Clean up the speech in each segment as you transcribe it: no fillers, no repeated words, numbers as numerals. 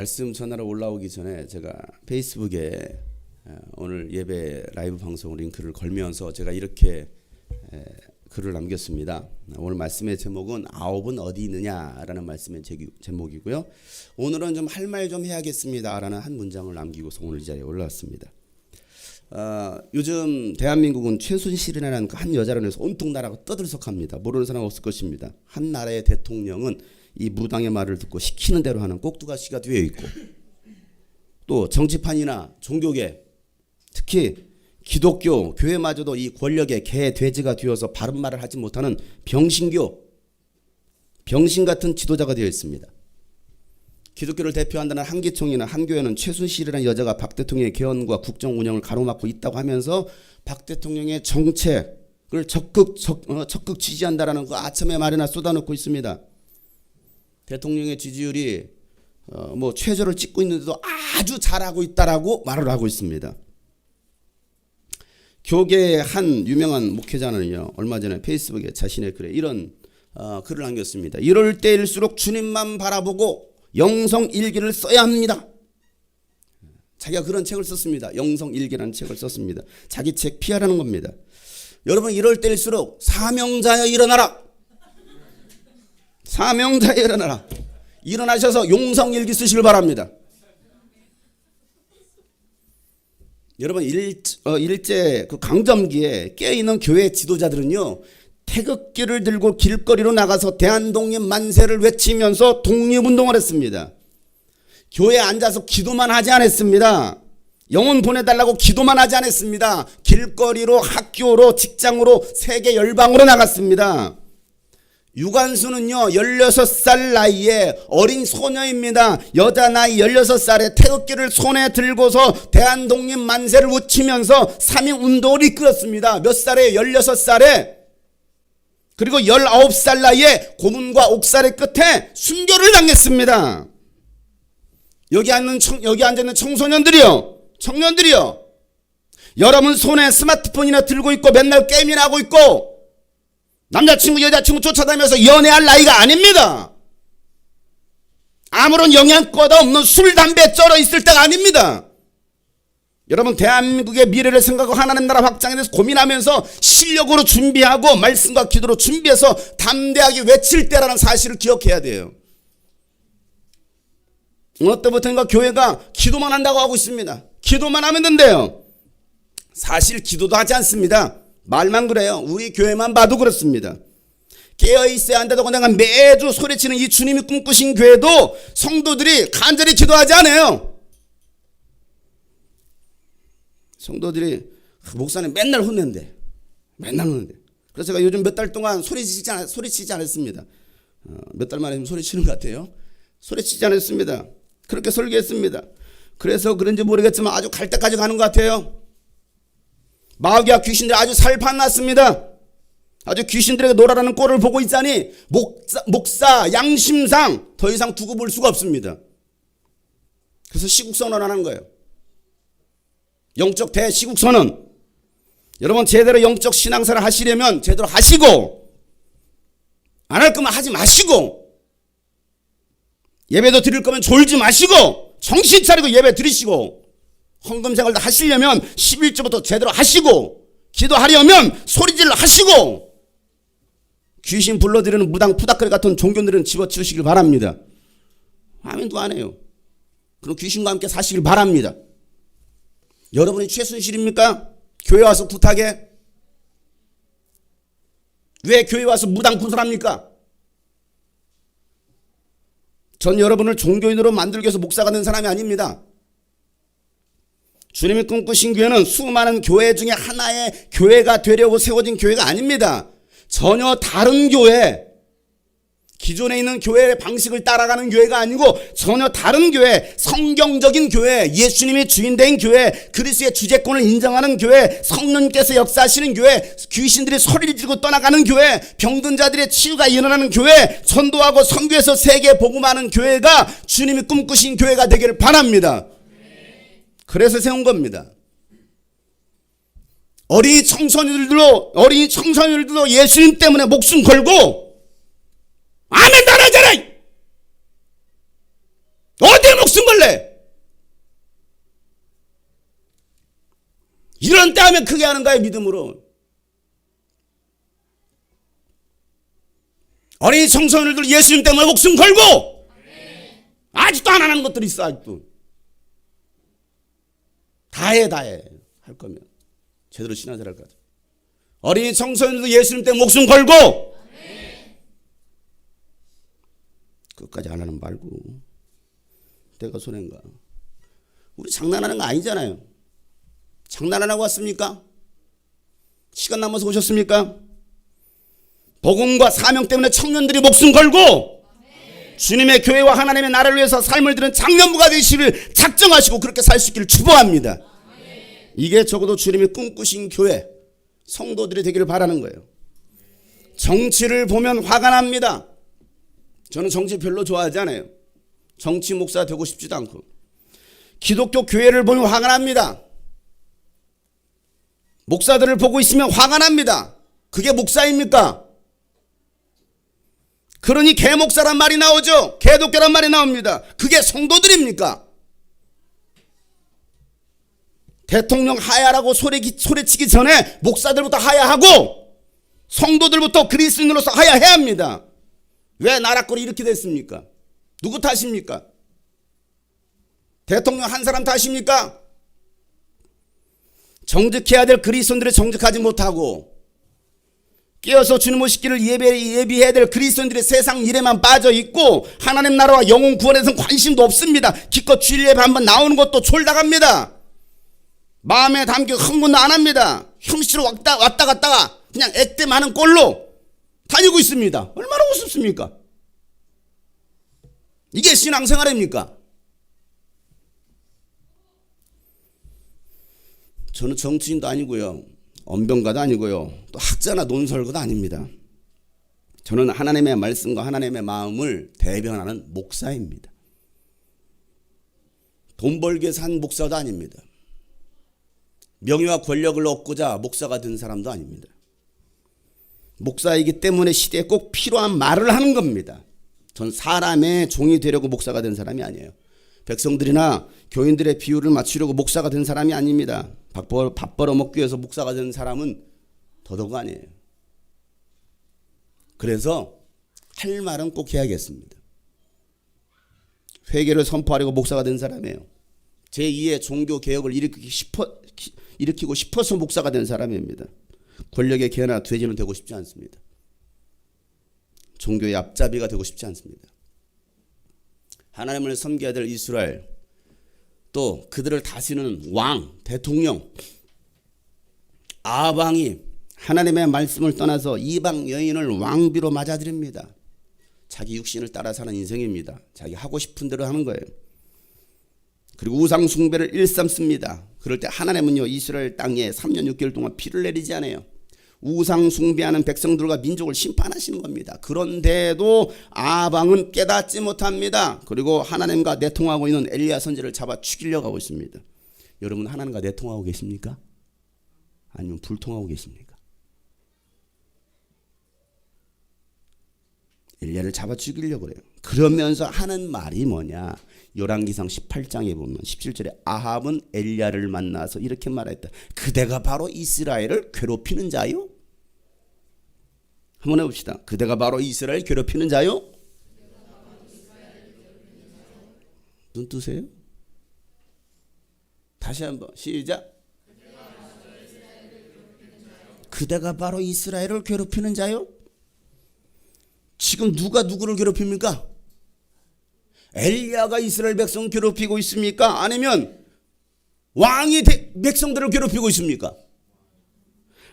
말씀 전하러 올라오기 전에 제가 페이스북에 오늘 예배 라이브 방송 링크를 걸면서 제가 이렇게 글을 남겼습니다. 오늘 말씀의 제목은 아홉은 어디 있느냐라는 말씀의 제목이고요. 오늘은 좀 할 말 좀 해야겠습니다라는 한 문장을 남기고서 오늘 이 자리에 올라왔습니다. 요즘 대한민국은 최순실이라는 한 여자로 인해서 온통 나라가 떠들썩합니다. 모르는 사람 없을 것입니다. 한 나라의 대통령은 이 무당의 말을 듣고 시키는 대로 하는 꼭두가시가 되어 있고, 또 정치판이나 종교계, 특히 기독교 교회마저도 이 권력의 개 돼지가 되어서 바른 말을 하지 못하는 병신 같은 지도자가 되어 있습니다. 기독교를 대표한다는 한기총이나 한교회는 최순실이라는 여자가 박 대통령의 개헌과 국정 운영을 가로막고 있다고 하면서 박 대통령의 정책을 적극 지지한다라는 그 아첨의 말이나 쏟아놓고 있습니다. 대통령의 지지율이 최저를 찍고 있는데도 아주 잘하고 있다라고 말을 하고 있습니다. 교계의 한 유명한 목회자는요, 얼마 전에 페이스북에 자신의 글에 이런 글을 남겼습니다. 이럴 때일수록 주님만 바라보고 영성일기를 써야 합니다. 자기가 그런 책을 썼습니다. 영성일기라는 책을 썼습니다. 자기 책 피하라는 겁니다. 여러분, 이럴 때일수록 사명자여 일어나라. 사명자여 일어나라. 일어나셔서 용성일기 쓰시길 바랍니다. 여러분, 일제 그 강점기에 깨어있는 교회 지도자들은요, 태극기를 들고 길거리로 나가서 대한독립 만세를 외치면서 독립운동을 했습니다. 교회에 앉아서 기도만 하지 않았습니다. 영혼 보내달라고 기도만 하지 않았습니다. 길거리로, 학교로, 직장으로, 세계 열방으로 나갔습니다. 유관수는요, 16살 나이에 어린 소녀입니다. 여자 나이 16살에 태극기를 손에 들고서 대한독립 만세를 외치면서 삼위운동을 이끌었습니다. 몇 살에? 16살에. 그리고 19살 나이에 고문과 옥살의 끝에 순교를 당했습니다. 여기 앉아있는 청년들이요. 여러분 손에 스마트폰이나 들고 있고 맨날 게임이나 하고 있고 남자친구 여자친구 쫓아다니면서 연애할 나이가 아닙니다. 아무런 영양가도 없는 술 담배 쩔어 있을 때가 아닙니다. 여러분, 대한민국의 미래를 생각하고 하나님 나라 확장에 대해서 고민하면서 실력으로 준비하고 말씀과 기도로 준비해서 담대하게 외칠 때라는 사실을 기억해야 돼요. 어느 때부터인가 교회가 기도만 한다고 하고 있습니다. 기도만 하면 된대요. 사실 기도도 하지 않습니다. 말만 그래요. 우리 교회만 봐도 그렇습니다. 깨어있어야 한다고 내가 매주 소리치는 이 주님이 꿈꾸신 교회도 성도들이 간절히 기도하지 않아요. 성도들이 목사님 맨날 혼낸대. 그래서 제가 요즘 몇 달 동안 소리치지 않았습니다. 몇 달 만에 소리치는 것 같아요. 소리치지 않았습니다. 그렇게 설교했습니다. 그래서 그런지 모르겠지만 아주 갈 때까지 가는 것 같아요. 마귀와 귀신들이 아주 살판났습니다. 아주 귀신들에게 놀아라는 꼴을 보고 있자니 목사 양심상 더 이상 두고 볼 수가 없습니다. 그래서 시국선언하는 거예요. 영적 대시국선언. 여러분, 제대로 영적 신앙생활을 하시려면 제대로 하시고, 안 할 거면 하지 마시고, 예배도 드릴 거면 졸지 마시고, 정신 차리고 예배 드리시고, 헌금 생활도 하시려면 11조부터 제대로 하시고, 기도하려면 소리질러 하시고, 귀신 불러들이는 무당 푸다크리 같은 종교들은 집어치우시길 바랍니다. 아멘도 안 해요. 그럼 귀신과 함께 사시길 바랍니다. 여러분이 최순실입니까? 교회 와서 부탁해? 왜 교회 와서 무당 군설합니까? 전 여러분을 종교인으로 만들기 위해서 목사가 된 사람이 아닙니다. 주님이 꿈꾸신 교회는 수많은 교회 중에 하나의 교회가 되려고 세워진 교회가 아닙니다. 전혀 다른 교회, 기존에 있는 교회의 방식을 따라가는 교회가 아니고 전혀 다른 교회, 성경적인 교회, 예수님이 주인된 교회, 그리스도의 주재권을 인정하는 교회, 성령께서 역사하시는 교회, 귀신들이 소리를 지르고 떠나가는 교회, 병든 자들의 치유가 일어나는 교회, 전도하고 선교해서 세계에 복음하는 교회가 주님이 꿈꾸신 교회가 되기를 바랍니다. 그래서 세운 겁니다. 어린이 청소년들도 예수님 때문에 목숨 걸고 아멘 달아줘라. 어디 목숨 걸라. 할래? 이런 때 하면 크게 하는 거예요, 믿음으로. 어린이 청소년들 예수님 때문에 목숨 걸고 아직도 안 하는 것들이 있어. 아직도 다해 할 거면 제대로 신앙생활 할 거죠. 어린이 청소년들도 예수님 때문에 목숨 걸고 끝까지 안 하는 말고 내가 손해인가. 우리 장난하는 거 아니잖아요. 장난 안 하고 왔습니까? 시간 남아서 오셨습니까? 복음과 사명 때문에 청년들이 목숨 걸고 주님의 교회와 하나님의 나라를 위해서 삶을 드는 장년부가 되시기를 작정하시고 그렇게 살 수 있기를 축복합니다. 이게 적어도 주님이 꿈꾸신 교회 성도들이 되기를 바라는 거예요. 정치를 보면 화가 납니다. 저는 정치 별로 좋아하지 않아요. 정치 목사 되고 싶지도 않고. 기독교 교회를 보면 화가 납니다. 목사들을 보고 있으면 화가 납니다. 그게 목사입니까? 그러니 개목사란 말이 나오죠. 개독교란 말이 나옵니다. 그게 성도들입니까? 대통령 하야라고 소리치기 전에 목사들부터 하야하고 성도들부터 그리스도인으로서 하야해야 합니다. 왜 나라꼴이 이렇게 됐습니까? 누구 탓입니까? 대통령 한 사람 탓입니까? 정직해야 될 그리스도인들이 정직하지 못하고 끼어서 주님 오시기를 예비해야 될 그리스도인들이 세상 일에만 빠져있고 하나님 나라와 영혼 구원에 대해서는 관심도 없습니다. 기껏 주일 예배 한번 나오는 것도 졸다갑니다. 마음에 담겨 흥분도 안 합니다. 형식으로 왔다 갔다가 그냥 액땜 많은 꼴로 다니고 있습니다. 얼마나 우습습니까? 이게 신앙생활입니까? 저는 정치인도 아니고요. 언변가도 아니고요. 또 학자나 논설가도 아닙니다. 저는 하나님의 말씀과 하나님의 마음을 대변하는 목사입니다. 돈 벌기 위해서 한 목사도 아닙니다. 명예와 권력을 얻고자 목사가 된 사람도 아닙니다. 목사이기 때문에 시대에 꼭 필요한 말을 하는 겁니다. 전 사람의 종이 되려고 목사가 된 사람이 아니에요. 백성들이나 교인들의 비율을 맞추려고 목사가 된 사람이 아닙니다. 밥 벌어먹기 위해서 목사가 된 사람은 더더욱 아니에요. 그래서 할 말은 꼭 해야겠습니다. 회개를 선포하려고 목사가 된 사람이에요. 제2의 종교개혁을 일으키고 싶어서 목사가 된 사람입니다. 권력의 개나 돼지는 되고 싶지 않습니다. 종교의 앞잡이가 되고 싶지 않습니다. 하나님을 섬겨야 될 이스라엘, 또 그들을 다스리는 왕, 대통령, 아방이 하나님의 말씀을 떠나서 이방 여인을 왕비로 맞아들입니다. 자기 육신을 따라 사는 인생입니다. 자기 하고 싶은 대로 하는 거예요. 그리고 우상 숭배를 일삼습니다. 그럴 때 하나님은요, 이스라엘 땅에 3년 6개월 동안 비를 내리지 않아요. 우상 숭배하는 백성들과 민족을 심판하시는 겁니다. 그런데도 아방은 깨닫지 못합니다. 그리고 하나님과 내통하고 있는 엘리야 선지자를 잡아 죽이려고 하고 있습니다. 여러분, 하나님과 내통하고 계십니까? 아니면 불통하고 계십니까? 엘리야를 잡아 죽이려고 그래요. 그러면서 하는 말이 뭐냐? 열왕기상 18장에 보면 17절에 아합은 엘리야를 만나서 이렇게 말했다. 그대가 바로 이스라엘을 괴롭히는 자요? 한번 해봅시다. 그대가 바로 이스라엘 괴롭히는 자요? 눈 뜨세요? 다시 한번 시작. 그대가 바로 이스라엘을 괴롭히는 자요? 지금 누가 누구를 괴롭힙니까? 엘리야가 이스라엘 백성을 괴롭히고 있습니까? 아니면 왕이 백성들을 괴롭히고 있습니까?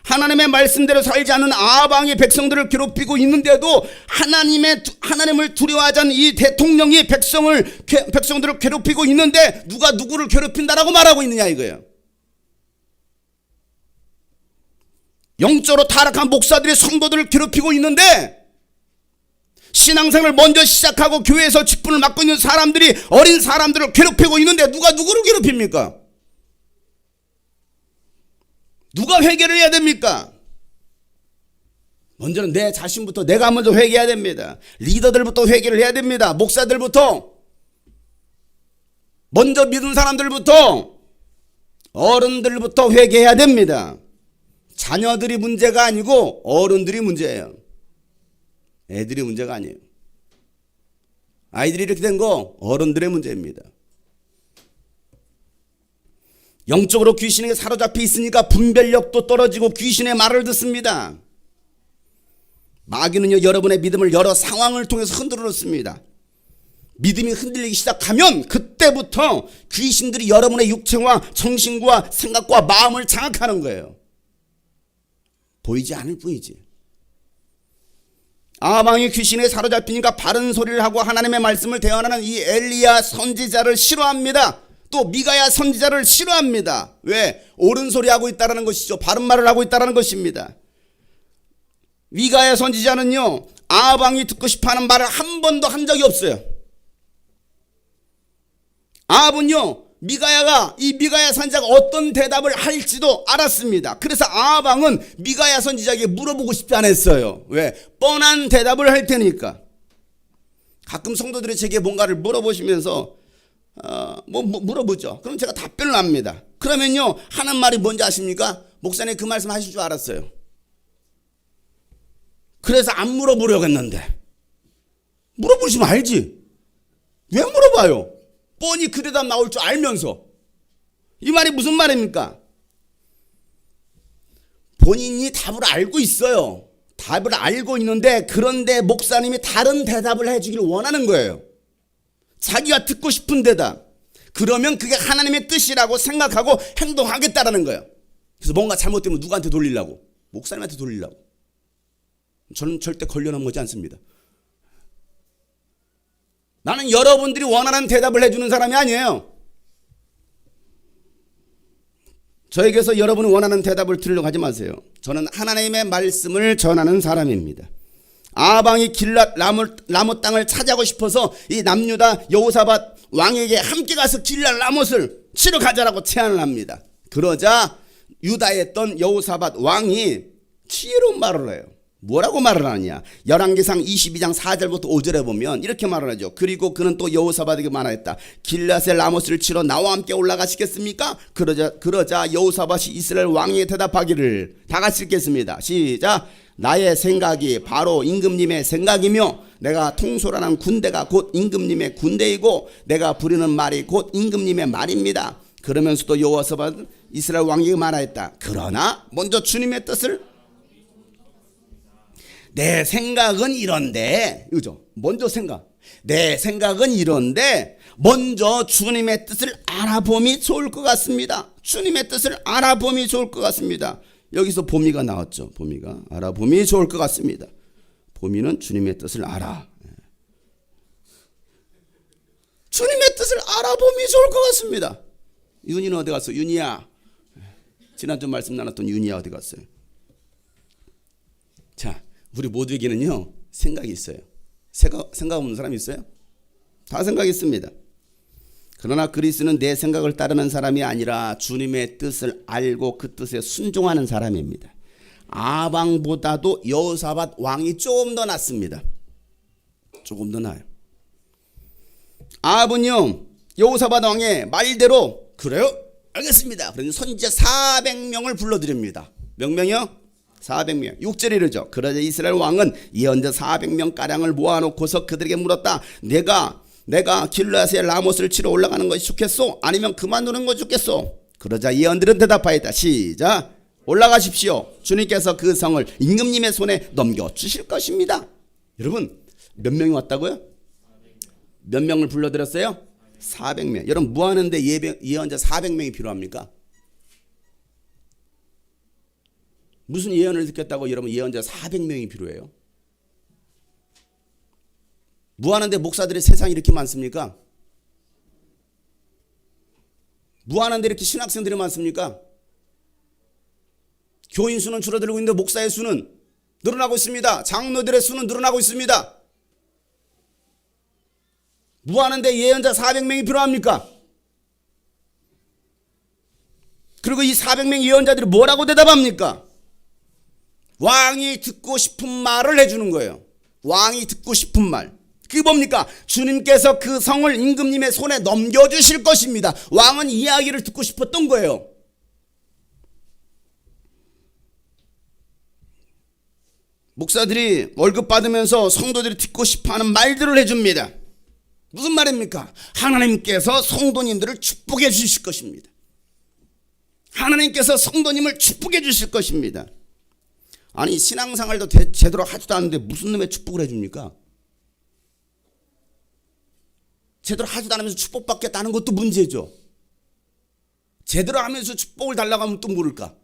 하나님의 말씀대로 살지 않는 아방이 백성들을 괴롭히고 있는데도 하나님을 두려워하지 않는 이 대통령이 백성들을 괴롭히고 있는데 누가 누구를 괴롭힌다라고 말하고 있느냐 이거예요. 영적으로 타락한 목사들이 성도들을 괴롭히고 있는데 신앙생활을 먼저 시작하고 교회에서 직분을 맡고 있는 사람들이 어린 사람들을 괴롭히고 있는데 누가 누구를 괴롭힙니까? 누가 회개를 해야 됩니까? 먼저는 내 자신부터 내가 먼저 회개해야 됩니다. 리더들부터 회개를 해야 됩니다. 목사들부터. 먼저 믿은 사람들부터, 어른들부터 회개해야 됩니다. 자녀들이 문제가 아니고 어른들이 문제예요. 애들이 문제가 아니에요. 아이들이 이렇게 된 거 어른들의 문제입니다. 영적으로 귀신에게 사로잡혀 있으니까 분별력도 떨어지고 귀신의 말을 듣습니다. 마귀는요, 여러분의 믿음을 여러 상황을 통해서 흔들어 놓습니다. 믿음이 흔들리기 시작하면 그때부터 귀신들이 여러분의 육체와 정신과 생각과 마음을 장악하는 거예요. 보이지 않을 뿐이지. 아방이 귀신에 사로잡히니까 바른 소리를 하고 하나님의 말씀을 대언하는 이 엘리야 선지자를 싫어합니다. 또 미가야 선지자를 싫어합니다. 왜? 옳은 소리 하고 있다는 것이죠. 바른 말을 하고 있다는 것입니다. 미가야 선지자는요, 아방이 듣고 싶어하는 말을 한 번도 한 적이 없어요. 아합은요, 미가야 선지자가 어떤 대답을 할지도 알았습니다. 그래서 아방은 미가야 선지자에게 물어보고 싶지 않았어요. 왜? 뻔한 대답을 할 테니까. 가끔 성도들이 제게 뭔가를 물어보시면서 물어보죠. 그럼 제가 답변을 합니다. 그러면요, 하는 말이 뭔지 아십니까? 목사님 그 말씀 하실 줄 알았어요. 그래서 안 물어보려고 했는데. 물어보시면 알지. 왜 물어봐요? 뻔히 그 대답 나올 줄 알면서. 이 말이 무슨 말입니까? 본인이 답을 알고 있어요. 답을 알고 있는데, 그런데 목사님이 다른 대답을 해주길 원하는 거예요. 자기가 듣고 싶은 대답. 그러면 그게 하나님의 뜻이라고 생각하고 행동하겠다라는 거예요. 그래서 뭔가 잘못되면 누구한테 돌리려고? 목사님한테 돌리려고. 저는 절대 걸려넘어지 않습니다. 나는 여러분들이 원하는 대답을 해주는 사람이 아니에요. 저에게서 여러분이 원하는 대답을 들으려고 하지 마세요. 저는 하나님의 말씀을 전하는 사람입니다. 아방이 길랏 라못 땅을 차지하고 싶어서 이 남유다 여호사밧 왕에게 함께 가서 길랏 라못을 치러 가자라고 제안을 합니다. 그러자 유다에 있던 여호사밧 왕이 지혜로운 말을 해요. 뭐라고 말을 하느냐? 열왕기상 22장 4절부터 5절에 보면 이렇게 말을 하죠. 그리고 그는 또 여호사밧에게 말하였다. 길랏의 라못을 치러 나와 함께 올라가시겠습니까? 그러자 여호사밧이 이스라엘 왕에게 대답하기를, 다 같이 읽겠습니다. 시작. 나의 생각이 바로 임금님의 생각이며 내가 통솔하는 군대가 곧 임금님의 군대이고 내가 부리는 말이 곧 임금님의 말입니다. 그러면서도 여호사밧은 이스라엘 왕에게 말하였다. 그러나 먼저 주님의 뜻을, 내 생각은 이런데, 그죠? 먼저 생각. 내 생각은 이런데 먼저 주님의 뜻을 알아봄이 좋을 것 같습니다. 주님의 뜻을 알아봄이 좋을 것 같습니다. 여기서 봄이가 나왔죠. 봄이가 알아봄이 좋을 것 같습니다. 봄이는 주님의 뜻을 알아. 주님의 뜻을 알아봄이 좋을 것 같습니다. 윤이는 어디 갔어? 윤이야. 지난주 말씀 나눴던 윤이야 어디 갔어요? 자, 우리 모두에게는요 생각이 있어요. 생각 없는 사람이 있어요? 다 생각이 있습니다. 그러나 그리스는 내 생각을 따르는 사람이 아니라 주님의 뜻을 알고 그 뜻에 순종하는 사람입니다. 아방보다도 여호사밧 왕이 조금 더 낫습니다. 조금 더 나아요. 아합은요 여호사밧 왕의 말대로 그래요? 알겠습니다. 그래서 선지자 400명을 불러드립니다. 몇 명이요? 400명. 6절에 이르죠. 그러자 이스라엘 왕은 예언자 400명가량을 모아놓고서 그들에게 물었다. 내가 길랏의 라못을 치러 올라가는 것이 좋겠소? 아니면 그만두는 것이 좋겠소? 그러자 예언들은 대답하였다. 시작. 올라가십시오. 주님께서 그 성을 임금님의 손에 넘겨주실 것입니다. 여러분 몇 명이 왔다고요? 몇 명을 불러들였어요? 400명. 여러분 뭐 하는데 예언자 400명이 필요합니까? 무슨 예언을 듣겠다고 여러분 예언자 400명이 필요해요? 뭐 하는데 목사들이 세상에 이렇게 많습니까? 뭐 하는데 이렇게 신학생들이 많습니까? 교인 수는 줄어들고 있는데 목사의 수는 늘어나고 있습니다. 장로들의 수는 늘어나고 있습니다. 뭐 하는데 예언자 400명이 필요합니까? 그리고 이 400명 예언자들이 뭐라고 대답합니까? 왕이 듣고 싶은 말을 해주는 거예요. 왕이 듣고 싶은 말. 그게 뭡니까? 주님께서 그 성을 임금님의 손에 넘겨주실 것입니다. 왕은 이야기를 듣고 싶었던 거예요. 목사들이 월급 받으면서 성도들이 듣고 싶어하는 말들을 해줍니다. 무슨 말입니까? 하나님께서 성도님들을 축복해 주실 것입니다. 하나님께서 성도님을 축복해 주실 것입니다. 아니 신앙생활도 제대로 하지도 않는데 무슨 놈의 축복을 해줍니까? 제대로 하지도 않으면서 축복받겠다는 것도 문제죠. 제대로 하면서 축복을 달라고 하면 또 모를까?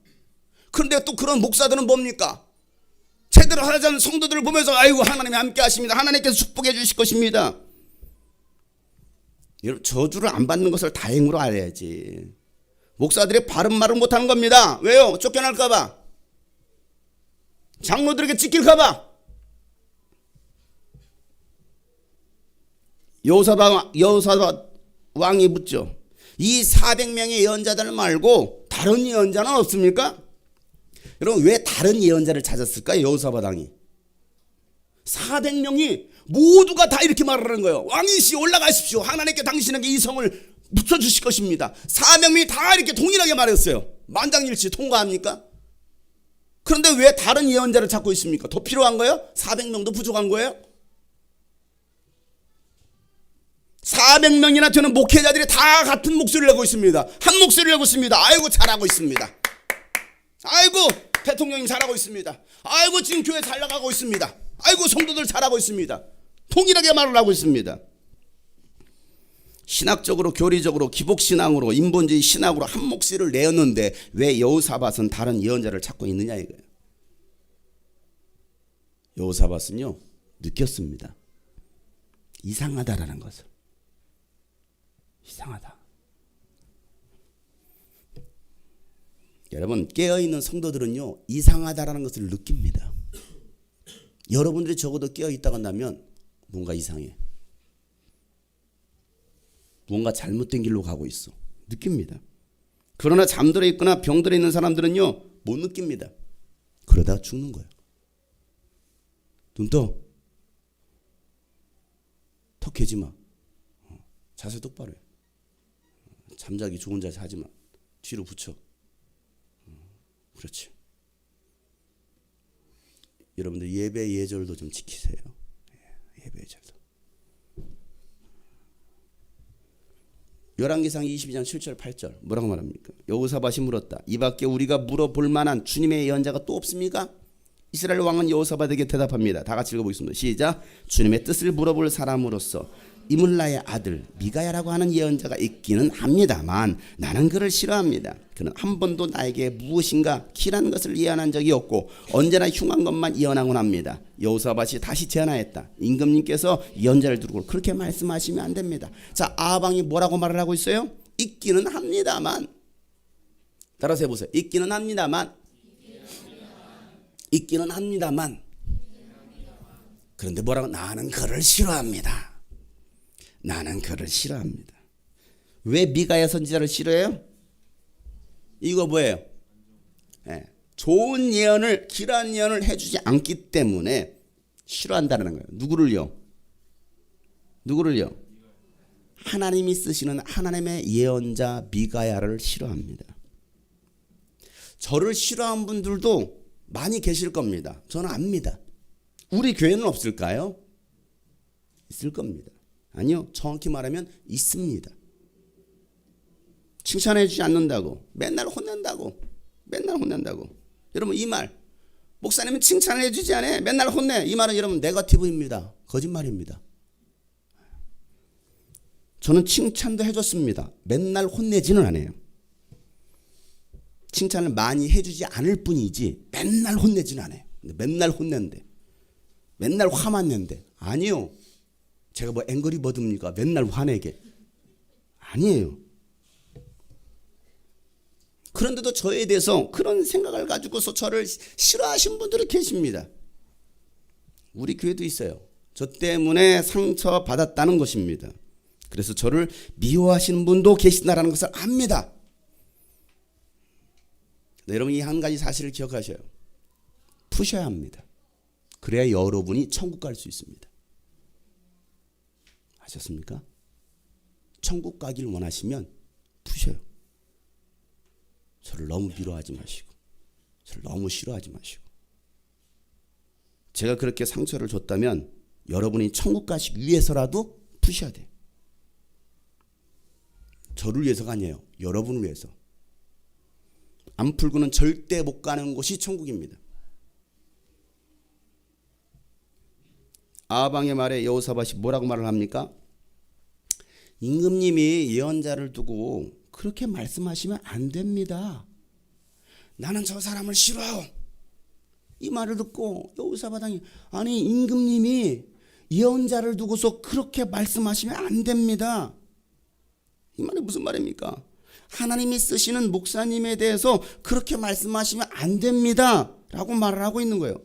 그런데 또 그런 목사들은 뭡니까? 제대로 하지 않는 성도들을 보면서 아이고 하나님이 함께 하십니다. 하나님께서 축복해 주실 것입니다. 여러분 저주를 안 받는 것을 다행으로 알아야지. 목사들이 바른 말을 못하는 겁니다. 왜요? 쫓겨날까 봐. 장로들에게 찢길까 봐. 여호사밧 왕이 묻죠. 이 400명의 예언자들 말고 다른 예언자는 없습니까? 여러분 왜 다른 예언자를 찾았을까요? 여호사밧 왕이 400명이 모두가 다 이렇게 말하는 거예요. 왕이시 올라가십시오. 하나님께 당신에게 이 성을 붙여주실 것입니다. 400명이 다 이렇게 동일하게 말했어요. 만장일치 통과합니까? 그런데 왜 다른 예언자를 찾고 있습니까? 더 필요한 거예요? 400명도 부족한 거예요? 400명이나 되는 목회자들이 다 같은 목소리를 내고 있습니다. 한 목소리를 내고 있습니다. 아이고 잘하고 있습니다. 아이고 대통령님 잘하고 있습니다. 아이고 지금 교회 잘 나가고 있습니다. 아이고 성도들 잘하고 있습니다. 통일하게 말을 하고 있습니다. 신학적으로 교리적으로 기복신앙으로 인본주의 신학으로 한 목소리를 내었는데 왜 여호사밧은 다른 예언자를 찾고 있느냐 이거예요. 여호사밧은요 느꼈습니다. 이상하다라는 것을. 이상하다. 여러분 깨어있는 성도들은요 이상하다라는 것을 느낍니다. 여러분들이 적어도 깨어있다고 한다면 뭔가 이상해. 뭔가 잘못된 길로 가고 있어. 느낍니다. 그러나 잠들어 있거나 병들어 있는 사람들은요 못 느낍니다. 그러다가 죽는 거예요. 눈 떠. 턱 개지 마. 자세 똑바로 해. 잠자기 좋은 자세 하지 마. 뒤로 붙여. 그렇지. 여러분들 예배 예절도 좀 지키세요. 예배 예절도. 열왕기상 22장 7절 8절 뭐라고 말합니까? 여호사밧이 물었다. 이밖에 우리가 물어볼 만한 주님의 예언자가 또 없습니까? 이스라엘 왕은 여호사밧에게 대답합니다. 다 같이 읽어보겠습니다. 시작. 주님의 뜻을 물어볼 사람으로서 이물라의 아들 미가야라고 하는 예언자가 있기는 합니다만 나는 그를 싫어합니다. 그는 한 번도 나에게 무엇인가 길한 것을 예언한 적이 없고 언제나 흉한 것만 예언하곤 합니다. 여호사밧이 다시 제안하였다. 임금님께서 예언자를 두고 그렇게 말씀하시면 안 됩니다. 자, 아방이 뭐라고 말을 하고 있어요? 있기는 합니다만. 따라서 해보세요. 있기는 합니다만. 있기는 합니다만. 그런데 뭐라고? 나는 그를 싫어합니다. 나는 그를 싫어합니다. 왜 미가야 선지자를 싫어해요? 이거 뭐예요? 좋은 예언을 길한 예언을 해주지 않기 때문에 싫어한다는 거예요. 누구를요? 하나님이 쓰시는 하나님의 예언자 미가야를 싫어합니다. 저를 싫어하는 분들도 많이 계실 겁니다. 저는 압니다. 우리 교회는 없을까요? 있을 겁니다. 아니요. 정확히 말하면 있습니다. 칭찬해 주지 않는다고 맨날 혼낸다고 여러분 이 말 목사님은 칭찬을 해주지 않아 맨날 혼내 이 말은 여러분 네거티브입니다. 거짓말입니다. 저는 칭찬도 해줬습니다. 맨날 혼내지는 않아요. 칭찬을 많이 해주지 않을 뿐이지 맨날 혼내지는 않아요. 맨날 혼낸대 맨날 화만 낸대 아니요. 제가 뭐 앵거리 버드입니까? 맨날 화내게 아니에요. 그런데도 저에 대해서 그런 생각을 가지고서 저를 싫어하시는 분들이 계십니다. 우리 교회도 있어요. 저 때문에 상처받았다는 것입니다. 그래서 저를 미워하시는 분도 계신다는 것을 압니다. 여러분 이 한 가지 사실을 기억하셔요. 푸셔야 합니다. 그래야 여러분이 천국 갈 수 있습니다. 아셨습니까? 천국 가기를 원하시면 푸셔요. 저를 너무 미워하지 마시고, 저를 너무 싫어하지 마시고. 제가 그렇게 상처를 줬다면 여러분이 천국 가시기 위해서라도 푸셔야 돼요. 저를 위해서가 아니에요. 여러분을 위해서. 안 풀고는 절대 못 가는 곳이 천국입니다. 아방의 말에 여호사밧이 뭐라고 말을 합니까? 임금님이 예언자를 두고 그렇게 말씀하시면 안 됩니다. 나는 저 사람을 싫어하오. 이 말을 듣고 여호사밧 왕이 아니 임금님이 예언자를 두고서 그렇게 말씀하시면 안 됩니다. 이 말이 무슨 말입니까? 하나님이 쓰시는 목사님에 대해서 그렇게 말씀하시면 안 됩니다 라고 말을 하고 있는 거예요.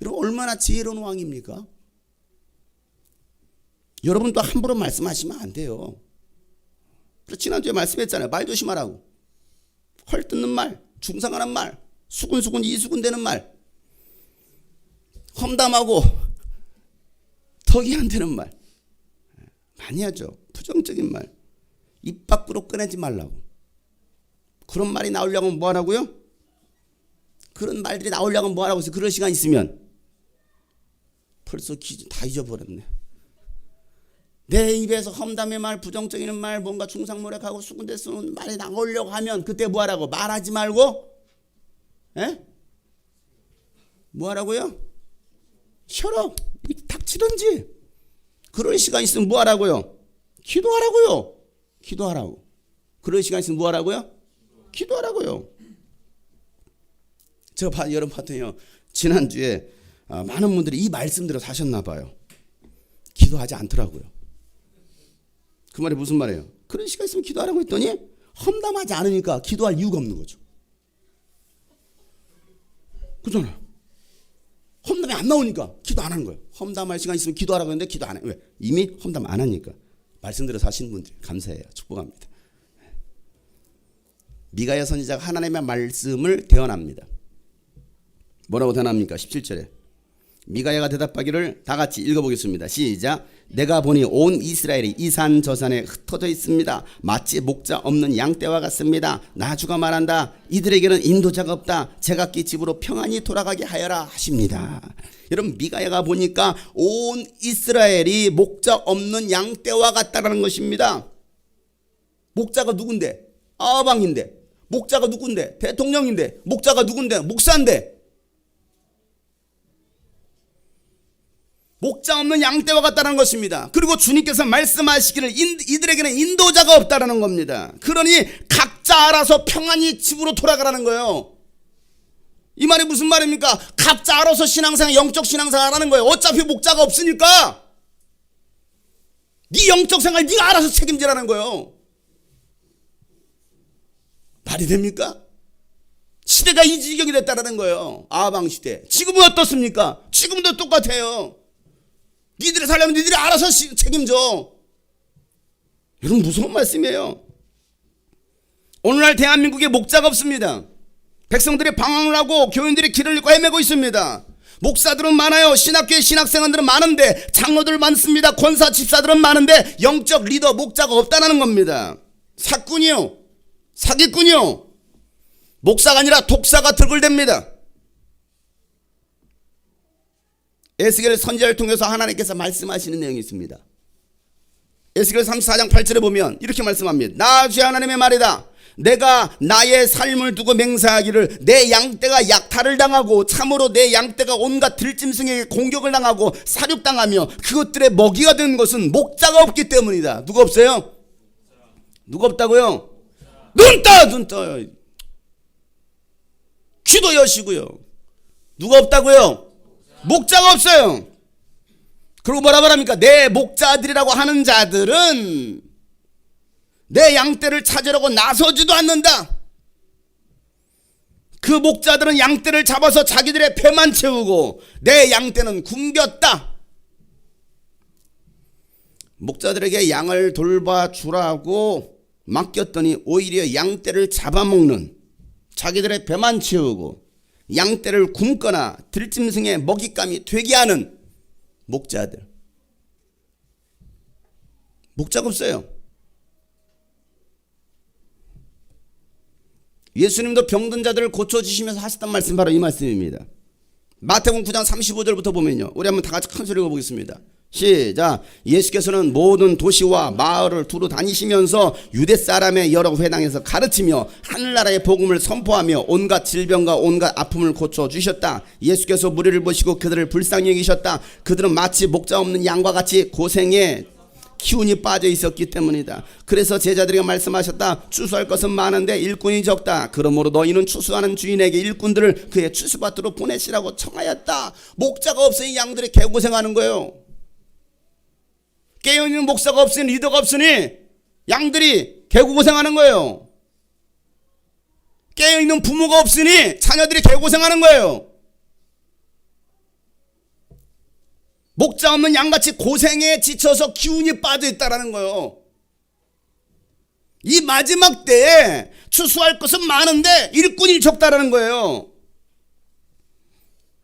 여러분 얼마나 지혜로운 왕입니까? 여러분도 함부로 말씀하시면 안 돼요. 그래서 지난주에 말씀했잖아요. 말 조심하라고. 헐뜯는 말, 중상하는 말, 수군수군 이수군되는 말, 험담하고 덕이 안 되는 말 많이 하죠. 부정적인 말 입 밖으로 꺼내지 말라고. 그런 말이 나오려고 하면 뭐 하라고요? 그런 말들이 나오려고 하면 뭐 하라고 해서 그럴 시간 있으면 벌써 다 잊어버렸네. 내 입에서 험담의 말, 부정적인 말, 뭔가 중상모략하고 수군대 쓰는 말이 나오려고 하면 그때 뭐 하라고? 말하지 말고 뭐 하라고요? 쉬어라. 닥치든지. 그럴 시간 있으면 뭐 하라고요? 기도하라고요. 기도하라고. 그럴 시간 있으면 뭐 하라고요? 기도하라고요. 제가 여러분 봤더니요. 지난주에 많은 분들이 이 말씀대로 사셨나 봐요. 기도하지 않더라고요. 그 말이 무슨 말이에요? 그런 시간 있으면 기도하라고 했더니 험담하지 않으니까 기도할 이유가 없는 거죠. 그렇잖아요. 험담이 안 나오니까 기도 안 하는 거예요. 험담할 시간 있으면 기도하라고 했는데 기도 안 해요. 왜? 이미 험담 안 하니까. 말씀대로 사시는 분들 감사해요. 축복합니다. 미가야 선지자가 하나님의 말씀을 대언합니다. 뭐라고 대언합니까? 17절에 미가야가 대답하기를 다 같이 읽어보겠습니다. 시작. 내가 보니 온 이스라엘이 이 산 저 산에 흩어져 있습니다. 마치 목자 없는 양떼와 같습니다. 나주가 말한다. 이들에게는 인도자가 없다. 제각기 집으로 평안히 돌아가게 하여라 하십니다. 여러분 미가야가 보니까 온 이스라엘이 목자 없는 양떼와 같다라는 것입니다. 목자가 누군데? 아방인데. 목자가 누군데? 대통령인데. 목자가 누군데? 목사인데. 목자 없는 양떼와 같다는 것입니다. 그리고 주님께서 말씀하시기를 이들에게는 인도자가 없다라는 겁니다. 그러니 각자 알아서 평안히 집으로 돌아가라는 거예요. 이 말이 무슨 말입니까? 각자 알아서 신앙생활, 영적 신앙생활 하라는 거예요. 어차피 목자가 없으니까 네 영적 생활 네가 알아서 책임지라는 거예요. 말이 됩니까? 시대가 이 지경이 됐다라는 거예요. 아방 시대. 지금은 어떻습니까? 지금도 똑같아요. 니들이 살려면 니들이 알아서 책임져. 여러분 무서운 말씀이에요. 오늘날 대한민국에 목자가 없습니다. 백성들이 방황을 하고 교인들이 길을 잃고 헤매고 있습니다. 목사들은 많아요. 신학교에 신학생들은 많은데 장로들 많습니다. 권사 집사들은 많은데 영적 리더 목자가 없다는 겁니다. 사꾼이요, 사기꾼이요, 목사가 아니라 독사가 들굴댑니다. 에스겔 선지자를 통해서 하나님께서 말씀하시는 내용이 있습니다. 에스겔 34장 8절에 보면 이렇게 말씀합니다. 나 주 하나님의 말이다. 내가 나의 삶을 두고 맹세하기를 내 양떼가 약탈을 당하고 참으로 내 양떼가 온갖 들짐승에게 공격을 당하고 사륙당하며 그것들의 먹이가 된 것은 목자가 없기 때문이다. 누가 없어요? 누가 없다고요? 눈 떠요. 귀도 여시고요. 누가 없다고요? 목자가 없어요. 그리고 뭐라 말합니까? 내 목자들이라고 하는 자들은 내 양떼를 찾으려고 나서지도 않는다. 그 목자들은 양떼를 잡아서 자기들의 배만 채우고 내 양떼는 굶겼다. 목자들에게 양을 돌봐주라고 맡겼더니 오히려 양떼를 잡아먹는, 자기들의 배만 채우고 양떼를 굶거나 들짐승의 먹잇감이 되게 하는 목자들. 목자가 없어요. 예수님도 병든 자들을 고쳐주시면서 하셨단 말씀 바로 이 말씀입니다. 마태복음 9장 35절부터 보면요. 우리 한번 다 같이 큰 소리로 보겠습니다. 시작. 예수께서는 모든 도시와 마을을 두루 다니시면서 유대 사람의 여러 회당에서 가르치며 하늘나라의 복음을 선포하며 온갖 질병과 온갖 아픔을 고쳐주셨다. 예수께서 무리를 보시고 그들을 불쌍히 여기셨다. 그들은 마치 목자 없는 양과 같이 고생에 기운이 빠져 있었기 때문이다. 그래서 제자들에게 말씀하셨다. 추수할 것은 많은데 일꾼이 적다. 그러므로 너희는 추수하는 주인에게 일꾼들을 그의 추수밭으로 보내시라고 청하였다. 목자가 없으니 양들이 개고생하는 거예요. 깨어있는 목사가 없으니 리더가 없으니 양들이 개고생하는 거예요. 깨어있는 부모가 없으니 자녀들이 개고생하는 거예요. 목자 없는 양같이 고생에 지쳐서 기운이 빠져 있다라는 거예요. 이 마지막 때에 추수할 것은 많은데 일꾼이 적다라는 거예요.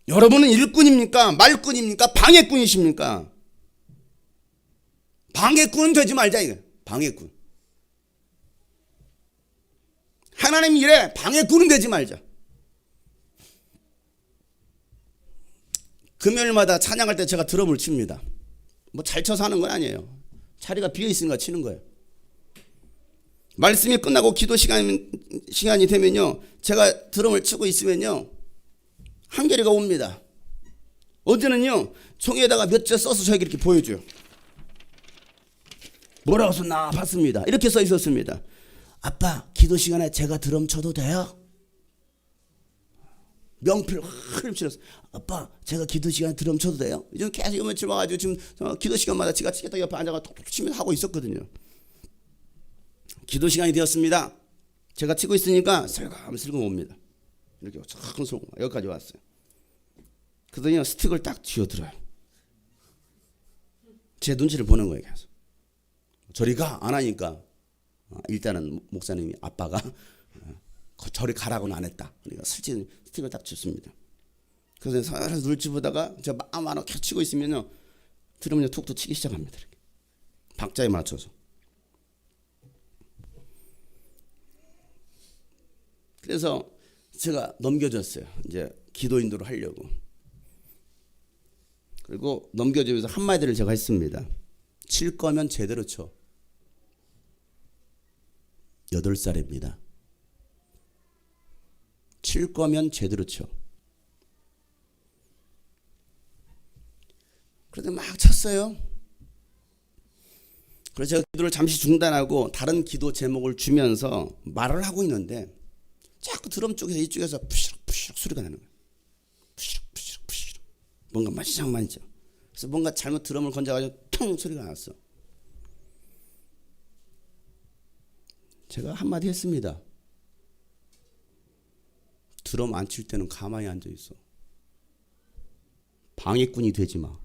여러분은 일꾼입니까? 말꾼입니까? 방해꾼이십니까? 방해꾼은 되지 말자 이거. 방해꾼. 하나님 일에 방해꾼은 되지 말자. 금요일마다 찬양할 때 제가 드럼을 칩니다. 뭐 잘 쳐서 하는 건 아니에요. 자리가 비어 있으니까 치는 거예요. 말씀이 끝나고 기도 시간이 되면요, 제가 드럼을 치고 있으면요, 한결이가 옵니다. 어제는요, 종이에다가 몇 자 써서 저에게 이렇게 보여줘요. 뭐라고 썼나 봤습니다. 이렇게 써 있었습니다. 아빠, 기도 시간에 제가 드럼 쳐도 돼요? 명필 흐름칠했어. 아빠, 제가 기도 시간에 드럼 쳐도 돼요? 요즘 계속 며칠 와가지고 지금 기도 시간마다 지가 치겠다 옆에 앉아가 톡톡 치면서 하고 있었거든요. 기도 시간이 되었습니다. 제가 치고 있으니까 슬금슬금 옵니다. 이렇게 슬금 여기까지 왔어요. 그러더니 스틱을 딱 쥐어들어요. 제 눈치를 보는 거예요. 계속. 저리 가 안 하니까 일단은 목사님이 아빠가 저리 가라고는 안 했다. 그러니까 슬쩍 스틱을 딱 줬습니다. 그래서 살살 눈치 보다가 제가 마음 하나 계속 치고 있으면요, 드럼을 툭툭 치기 시작합니다. 이렇게. 박자에 맞춰서. 그래서 제가 넘겨줬어요. 이제 기도 인도를 하려고. 그리고 넘겨주면서 한마디를 제가 했습니다. 칠 거면 제대로 쳐. 8살입니다. 칠 거면 제대로 쳐. 그래서 막 쳤어요. 그래서 제가 기도를 잠시 중단하고 다른 기도 제목을 주면서 말을 하고 있는데 자꾸 드럼 쪽에서 이쪽에서 푸시럭푸시럭 소리가 나는 거예요. 푸시럭푸시럭 뭔가 만지작만지작. 그래서 뭔가 잘못 드럼을 건져가지고 퉁 소리가 났어. 제가 한마디 했습니다. 드럼 안 칠 때는 가만히 앉아 있어. 방해꾼이 되지 마.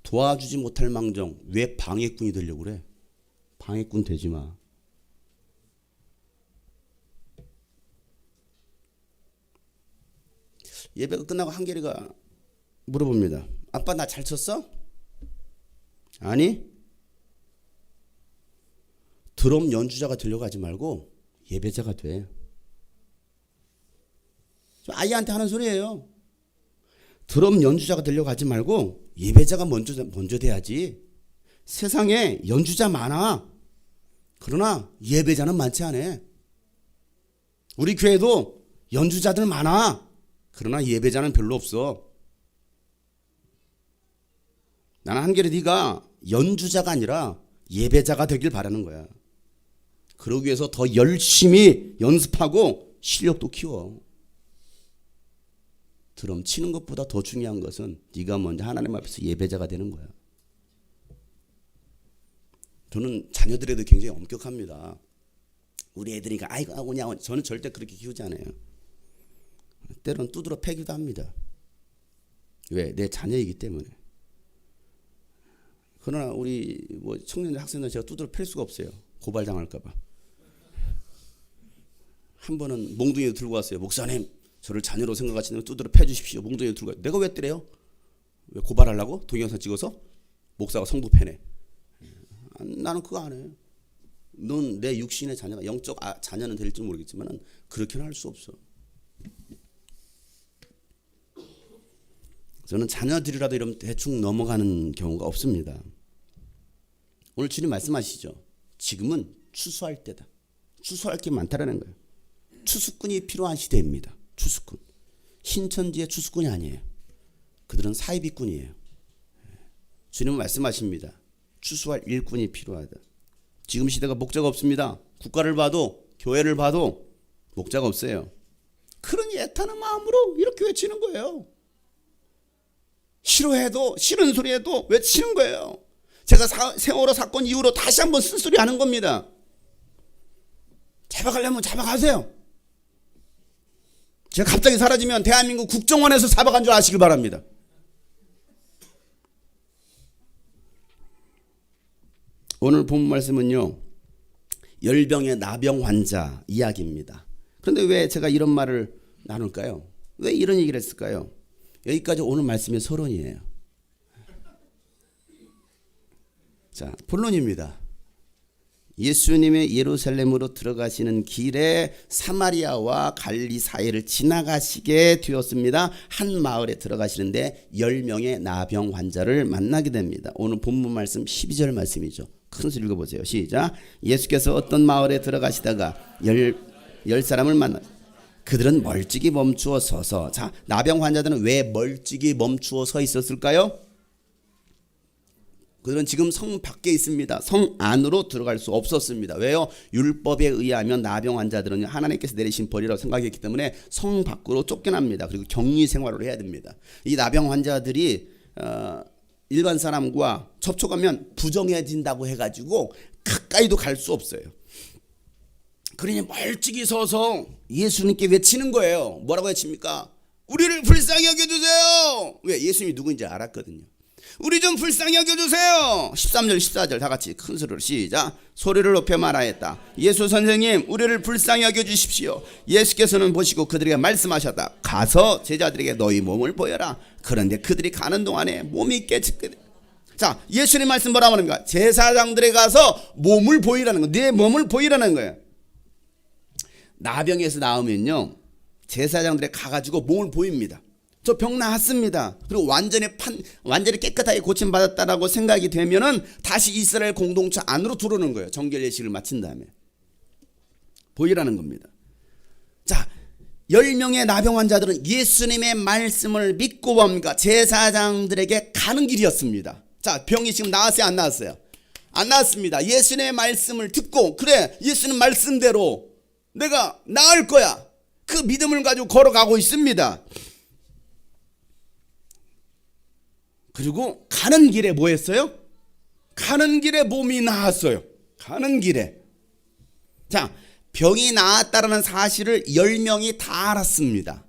도와주지 못할 망정 왜 방해꾼이 되려고 그래? 방해꾼 되지 마. 예배가 끝나고 한결이가 물어봅니다. 아빠 나 잘 쳤어? 아니. 드럼 연주자가 되려고 하지 말고 예배자가 돼. 아이한테 하는 소리예요. 드럼 연주자가 되려고 하지 말고 예배자가 먼저 돼야지. 세상에 연주자 많아. 그러나 예배자는 많지 않아. 우리 교회도 연주자들 많아. 그러나 예배자는 별로 없어. 나는 한결에 네가 연주자가 아니라 예배자가 되길 바라는 거야. 그러기 위해서 더 열심히 연습하고 실력도 키워. 드럼 치는 것보다 더 중요한 것은 네가 먼저 하나님 앞에서 예배자가 되는 거야. 저는 자녀들에도 굉장히 엄격합니다. 우리 애들이니까 아이고 오냐. 저는 절대 그렇게 키우지 않아요. 때로는 두드러 패기도 합니다. 왜? 내 자녀이기 때문에. 그러나 우리 뭐 청년들 학생들 제가 두드러 팰 수가 없어요. 고발당할까 봐. 한 번은 몽둥이를 들고 왔어요. 목사님, 저를 자녀로 생각하시면 두드러 패 주십시오. 몽둥이를 들고 왔어요. 내가 왜 때려요? 왜 고발하려고? 동영상 찍어서? 목사가 성도 패네. 나는 그거 안 해. 넌 내 육신의 자녀가 영적 자녀는 될지 모르겠지만 그렇게는 할 수 없어. 저는 자녀들이라도 이러면 대충 넘어가는 경우가 없습니다. 오늘 주님 말씀하시죠. 지금은 추수할 때다. 추수할 게 많다라는 거예요. 추수꾼이 필요한 시대입니다. 추수꾼. 신천지의 추수꾼이 아니에요. 그들은 사이비꾼이에요. 주님은 말씀하십니다. 추수할 일꾼이 필요하다. 지금 시대가 목자가 없습니다. 국가를 봐도 교회를 봐도 목자가 없어요. 그러니 애타는 마음으로 이렇게 외치는 거예요. 싫어해도 싫은 소리 해도 외치는 거예요. 제가 세월호 사건 이후로 다시 한번 쓴소리 하는 겁니다. 잡아가려면 잡아가세요. 제가 갑자기 사라지면 대한민국 국정원에서 잡아간 줄 아시길 바랍니다. 오늘 본 말씀은요, 열병의 나병 환자 이야기입니다. 그런데 왜 제가 이런 말을 나눌까요? 왜 이런 얘기를 했을까요? 여기까지 오늘 말씀의 서론이에요. 자, 본론입니다. 예수님의 예루살렘으로 들어가시는 길에 사마리아와 갈릴리 사이를 지나가시게 되었습니다. 한 마을에 들어가시는데 10명의 나병 환자를 만나게 됩니다. 오늘 본문 말씀 12절 말씀이죠. 큰 소리 읽어보세요. 시작. 예수께서 어떤 마을에 들어가시다가 열 사람을 만나 그들은 멀찍이 멈추어 서서. 자, 나병 환자들은 왜 멀찍이 멈추어 서 있었을까요? 그들은 지금 성 밖에 있습니다. 성 안으로 들어갈 수 없었습니다. 왜요? 율법에 의하면 나병 환자들은 하나님께서 내리신 벌이라고 생각했기 때문에 성 밖으로 쫓겨납니다. 그리고 격리 생활을 해야 됩니다. 이 나병 환자들이 일반 사람과 접촉하면 부정해진다고 해가지고 가까이도 갈 수 없어요. 그러니 멀찍이 서서 예수님께 외치는 거예요. 뭐라고 외칩니까? 우리를 불쌍히 여겨주세요. 왜? 예수님이 누구인지 알았거든요. 우리 좀 불쌍히 여겨주세요. 13절 14절 다 같이 큰 소리로 시작. 소리를 높여 말하였다. 예수 선생님, 우리를 불쌍히 여겨주십시오. 예수께서는 보시고 그들에게 말씀하셨다. 가서 제자들에게 너희 몸을 보여라. 그런데 그들이 가는 동안에 몸이 깨끗해. 자, 예수님 말씀 뭐라고 하는가? 제사장들에 가서 몸을 보이라는 거예요. 내 몸을 보이라는 거예요. 나병에서 나오면요, 제사장들에 가가지고 몸을 보입니다. 저 병 나았습니다. 그리고 완전히 깨끗하게 고침받았다라고 생각이 되면은 다시 이스라엘 공동체 안으로 들어오는 거예요. 정결 예식을 마친 다음에 보이라는 겁니다. 자, 10명의 나병 환자들은 예수님의 말씀을 믿고 뭡니까? 제사장들에게 가는 길이었습니다. 자, 병이 지금 나았어요, 안 나았어요? 안 나았습니다. 예수님의 말씀을 듣고, 그래, 예수님 말씀대로 내가 나을 거야, 그 믿음을 가지고 걸어가고 있습니다. 그리고 가는 길에 뭐 했어요? 가는 길에 몸이 나았어요. 가는 길에. 자, 병이 나았다라는 사실을 10명이 다 알았습니다.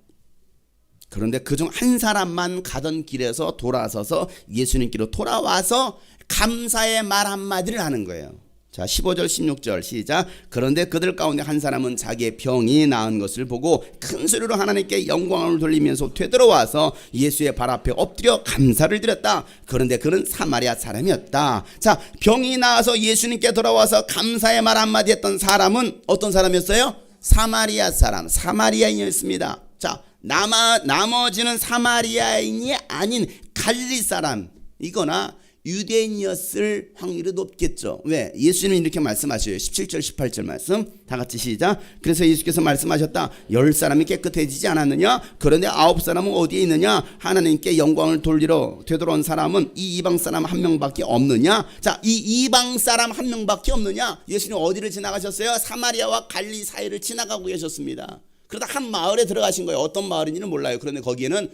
그런데 그중 한 사람만 가던 길에서 돌아서서 예수님께로 돌아와서 감사의 말 한마디를 하는 거예요. 자, 15절 16절 시작. 그런데 그들 가운데 한 사람은 자기의 병이 나은 것을 보고 큰 소리로 하나님께 영광을 돌리면서 되돌아와서 예수의 발 앞에 엎드려 감사를 드렸다. 그런데 그는 사마리아 사람이었다. 자, 병이 나아서 예수님께 돌아와서 감사의 말 한마디 했던 사람은 어떤 사람이었어요? 사마리아 사람, 사마리아인이었습니다. 자, 나머지는 사마리아인이 아닌 갈릴리 사람이거나 유대인이었을 확률이 높겠죠. 왜? 예수님이 이렇게 말씀하셔요. 17절 18절 말씀 다 같이 시작. 그래서 예수께서 말씀하셨다. 10사람이 깨끗해지지 않았느냐? 그런데 9사람은 어디에 있느냐? 하나님께 영광을 돌리러 되돌아온 사람은 이 이방 사람 한 명밖에 없느냐? 자, 이 이방 사람 한 명밖에 없느냐? 예수님 어디를 지나가셨어요? 사마리아와 갈릴리 사이를 지나가고 계셨습니다. 그러다 한 마을에 들어가신 거예요. 어떤 마을인지는 몰라요. 그런데 거기에는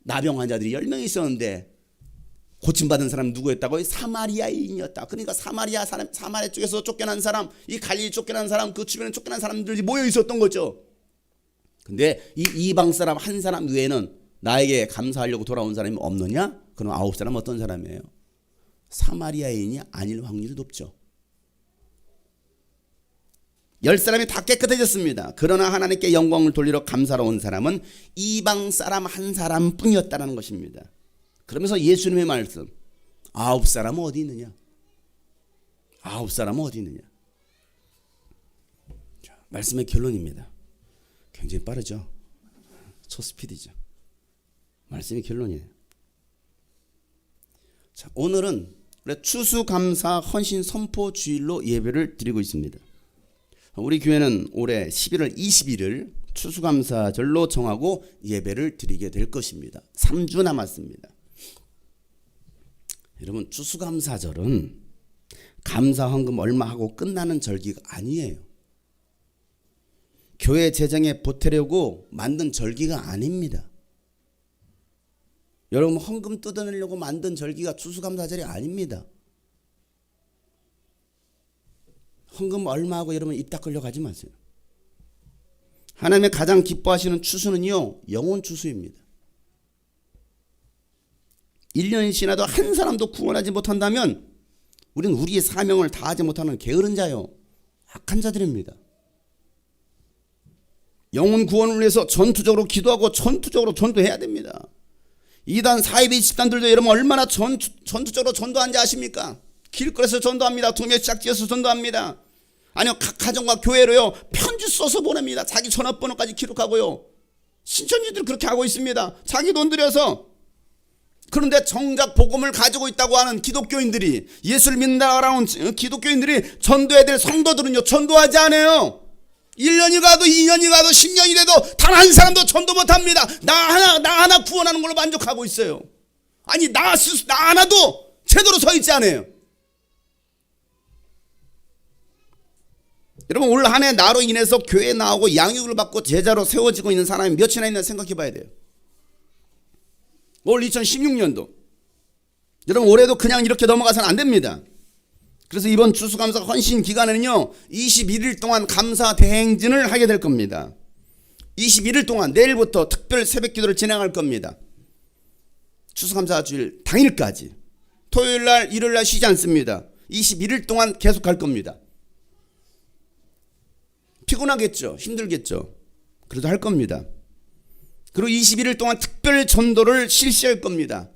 나병 환자들이 10명 있었는데 고침받은 사람 누구였다고요? 사마리아인이었다. 그러니까 사마리아 쪽에서 쫓겨난 사람, 이 갈릴리 쫓겨난 사람, 그 주변에 쫓겨난 사람들이 모여 있었던 거죠. 근데 이 이방 사람 한 사람 외에는 나에게 감사하려고 돌아온 사람이 없느냐? 그럼 9사람 어떤 사람이에요? 사마리아인이 아닐 확률이 높죠. 10사람이 다 깨끗해졌습니다. 그러나 하나님께 영광을 돌리러 감사로 온 사람은 이방 사람 한 사람뿐이었다는 것입니다. 그러면서 예수님의 말씀, 아홉 사람은 어디 있느냐? 아홉 사람은 어디 있느냐? 자, 말씀의 결론입니다. 굉장히 빠르죠? 초스피드죠. 말씀의 결론이에요. 자, 오늘은 추수감사 헌신 선포 주일로 예배를 드리고 있습니다. 우리 교회는 올해 11월 20일을 추수감사절로 정하고 예배를 드리게 될 것입니다. 3주 남았습니다. 여러분, 추수감사절은 감사 헌금 얼마 하고 끝나는 절기가 아니에요. 교회 재정에 보태려고 만든 절기가 아닙니다. 여러분, 헌금 뜯어내려고 만든 절기가 추수감사절이 아닙니다. 헌금 얼마 하고 여러분 입 닦으려고 하지 마세요. 하나님의 가장 기뻐하시는 추수는요, 영혼 추수입니다. 1년이 지나도 한 사람도 구원하지 못한다면 우리는 우리의 사명을 다하지 못하는 게으른 자요, 악한 자들입니다. 영혼 구원을 위해서 전투적으로 기도하고 전투적으로 전도해야 됩니다. 이단 사이비 집단들도 여러분 얼마나 전투적으로 전도하는지 아십니까? 길거리에서 전도합니다. 동네 시작지에서 전도합니다. 아니요, 각 가정과 교회로요 편지 써서 보냅니다. 자기 전화번호까지 기록하고요. 신천지들 그렇게 하고 있습니다. 자기 돈 들여서. 그런데 정작 복음을 가지고 있다고 하는 기독교인들이, 예수를 믿는다고 하는 기독교인들이 전도해야 될 성도들은요 전도하지 않아요. 1년이 가도 2년이 가도 10년이 돼도 단 한 사람도 전도 못합니다. 나 하나 구원하는 걸로 만족하고 있어요. 아니 나 하나도 제대로 서 있지 않아요. 여러분, 올 한 해 나로 인해서 교회에 나오고 양육을 받고 제자로 세워지고 있는 사람이 몇이나 있나 생각해 봐야 돼요. 올 2016년도. 여러분, 올해도 그냥 이렇게 넘어가서는 안 됩니다. 그래서 이번 추수감사 헌신 기간에는요 21일 동안 감사 대행진을 하게 될 겁니다. 21일 동안 내일부터 특별 새벽기도를 진행할 겁니다. 추수감사 주일 당일까지. 토요일날 일요일날 쉬지 않습니다. 21일 동안 계속 할 겁니다. 피곤하겠죠, 힘들겠죠. 그래도 할 겁니다. 그리고 21일 동안 특별 전도를 실시할 겁니다.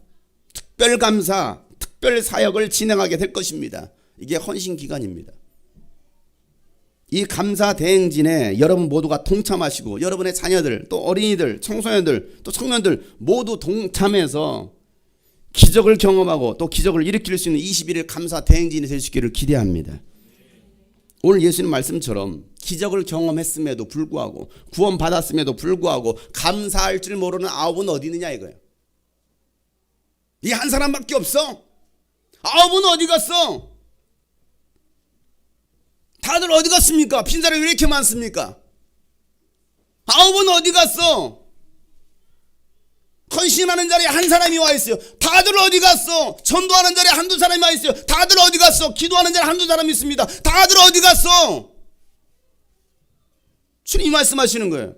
특별 감사, 특별 사역을 진행하게 될 것입니다. 이게 헌신 기간입니다. 이 감사 대행진에 여러분 모두가 동참하시고 여러분의 자녀들, 또 어린이들, 청소년들, 또 청년들 모두 동참해서 기적을 경험하고 또 기적을 일으킬 수 있는 21일 감사 대행진이 될 수 있기를 기대합니다. 오늘 예수님 말씀처럼 기적을 경험했음에도 불구하고 구원 받았음에도 불구하고 감사할 줄 모르는 아홉은 어디 있느냐 이거예요. 이 한 사람밖에 없어. 아홉은 어디 갔어? 다들 어디 갔습니까? 빈사람이 왜 이렇게 많습니까? 아홉은 어디 갔어? 헌신하는 자리에 한 사람이 와 있어요. 다들 어디 갔어? 전도하는 자리에 한두 사람이 와 있어요. 다들 어디 갔어? 기도하는 자리에 한두 사람이 있습니다. 다들 어디 갔어? 주님이 말씀하시는 거예요.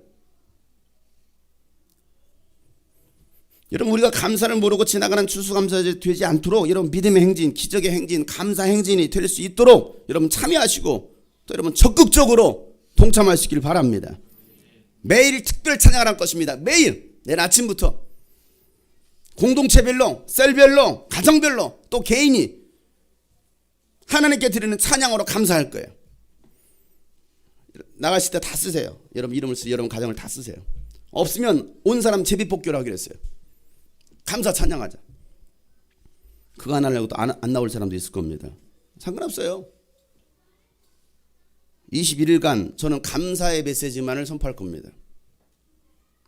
여러분, 우리가 감사를 모르고 지나가는 추수감사절이 되지 않도록 여러분 믿음의 행진, 기적의 행진, 감사 행진이 될 수 있도록 여러분 참여하시고 또 여러분 적극적으로 동참하시길 바랍니다. 매일 특별 찬양을 할 것입니다. 매일 내일 아침부터 공동체별로, 셀별로, 가정별로 또 개인이 하나님께 드리는 찬양으로 감사할 거예요. 나가실 때 다 쓰세요. 여러분 이름을 쓰고 여러분 가정을 다 쓰세요. 없으면 온 사람 제비뽑기로 하기로 했어요. 감사 찬양하자. 그거 안 하려고 또 안 나올 사람도 있을 겁니다. 상관없어요. 21일간 저는 감사의 메시지만을 선포할 겁니다.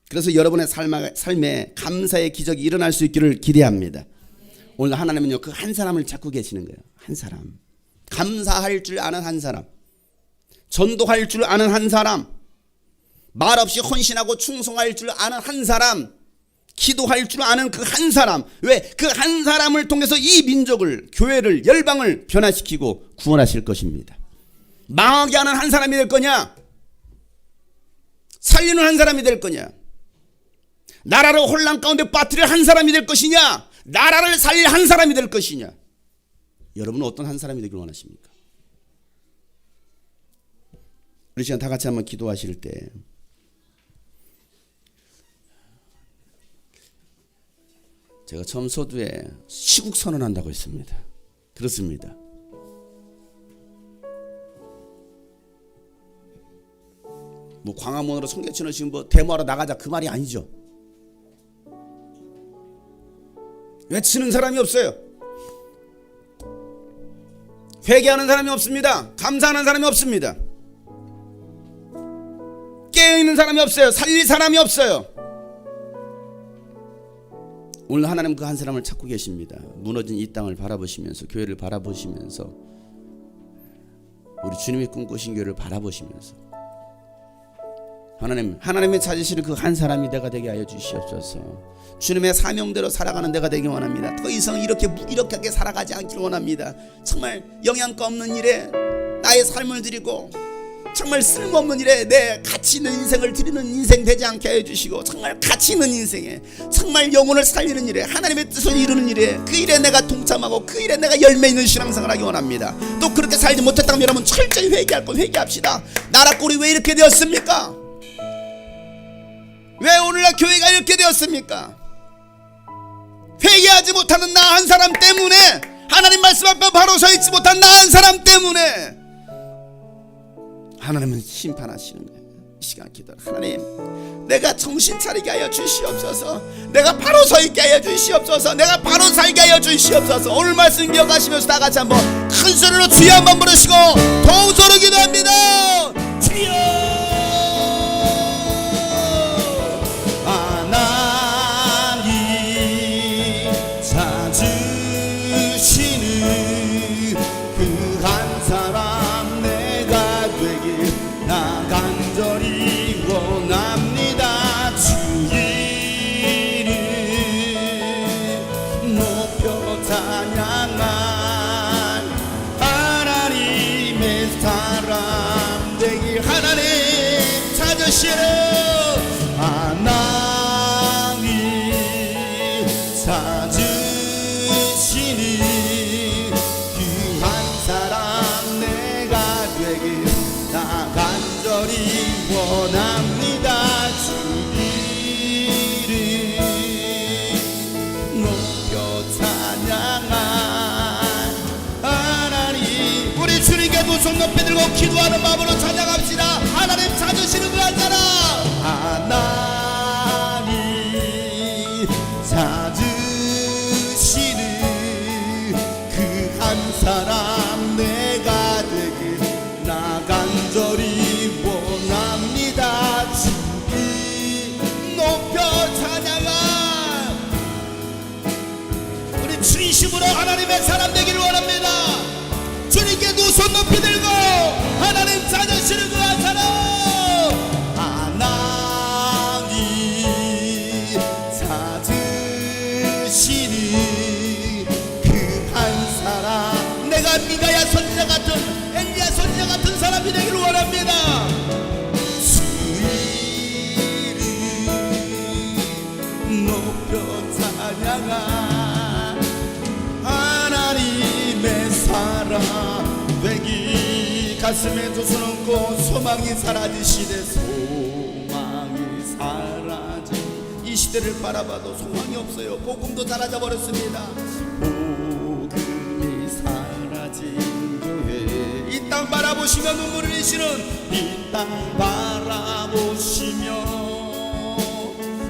그래서 여러분의 삶에 감사의 기적이 일어날 수 있기를 기대합니다. 오늘 하나님은요 그 한 사람을 찾고 계시는 거예요. 한 사람. 감사할 줄 아는 한 사람. 전도할 줄 아는 한 사람. 말없이 헌신하고 충성할 줄 아는 한 사람. 기도할 줄 아는 그 한 사람. 왜? 그 한 사람을 통해서 이 민족을, 교회를, 열방을 변화시키고 구원하실 것입니다. 망하게 하는 한 사람이 될 거냐? 살리는 한 사람이 될 거냐? 나라를 혼란 가운데 빠뜨릴 한 사람이 될 것이냐? 나라를 살릴 한 사람이 될 것이냐? 여러분은 어떤 한 사람이 되길 원하십니까? 우리 시간 다 같이 한번 기도하실 때 제가 처음 서두에 시국 선언한다고 했습니다. 그렇습니다. 뭐 광화문으로 청계천을 지금 뭐 데모하러 나가자 그 말이 아니죠. 외치는 사람이 없어요. 회개하는 사람이 없습니다. 감사하는 사람이 없습니다. 깨어있는 사람이 없어요. 살릴 사람이 없어요. 오늘 하나님 그 한 사람을 찾고 계십니다. 무너진 이 땅을 바라보시면서, 교회를 바라보시면서, 우리 주님이 꿈꾸신 교회를 바라보시면서 하나님의 찾으시는 그 한 사람이 내가 되게 하여 주시옵소서. 주님의 사명대로 살아가는 내가 되기 원합니다. 더 이상 이렇게 무기력하게 살아가지 않기를 원합니다. 정말 영양가 없는 일에 나의 삶을 드리고, 정말 쓸모없는 일에 내 가치 있는 인생을 드리는 인생 되지 않게 하여 주시고, 정말 가치 있는 인생에, 정말 영혼을 살리는 일에, 하나님의 뜻을 이루는 일에, 그 일에 내가 동참하고 그 일에 내가 열매 있는 신앙생활을 하기 원합니다. 또 그렇게 살지 못했다면 여러분 철저히 회개할 건 회개합시다. 나라 꼴이 왜 이렇게 되었습니까? 왜 오늘날 교회가 이렇게 되었습니까? 회개하지 못하는 나 한 사람 때문에, 하나님 말씀 앞에 바로 서 있지 못한 나 한 사람 때문에 하나님은 심판하시는 거예요. 이 시간 기도, 하나님 내가 정신 차리게 하여 주시옵소서. 내가 바로 서 있게 하여 주시옵소서. 내가 바로 살게 하여 주시옵소서. 오늘 말씀 기억하시면서 다 같이 한번 큰 소리로 주여 한번 부르시고 더욱 소리 기도합니다. 주여. 손 높이 들고 기도하는 마음으로 찬양합시다. 하나님 찾으시는 그 한 사람, 하나님 찾으시는 그 한 사람 내가 되길 나 간절히 원합니다. 주님 높여 찬양하. 우리 진심으로 하나님의 사람 되기를 원합니다. 주님께 두 손 높이 들고 하나님 찾으시는 그 한 사람, 하나님 찾으시는 그 한 사람, 내가 미가야 선지자 같은, 엘리야 선지자 같은 사람이 되기를 원합니다. 주 이름 높여 찬양하. 하나님의 사람 되기, 가슴에 두 손 얹고 소망이 사라지시되, 소망이 사라진 이 시대를 바라봐도 소망이 없어요. 복음도 사라져 버렸습니다. 복음이 사라진 교회, 이 땅 바라보시며 눈물을 흘리시는, 이 땅 바라보시며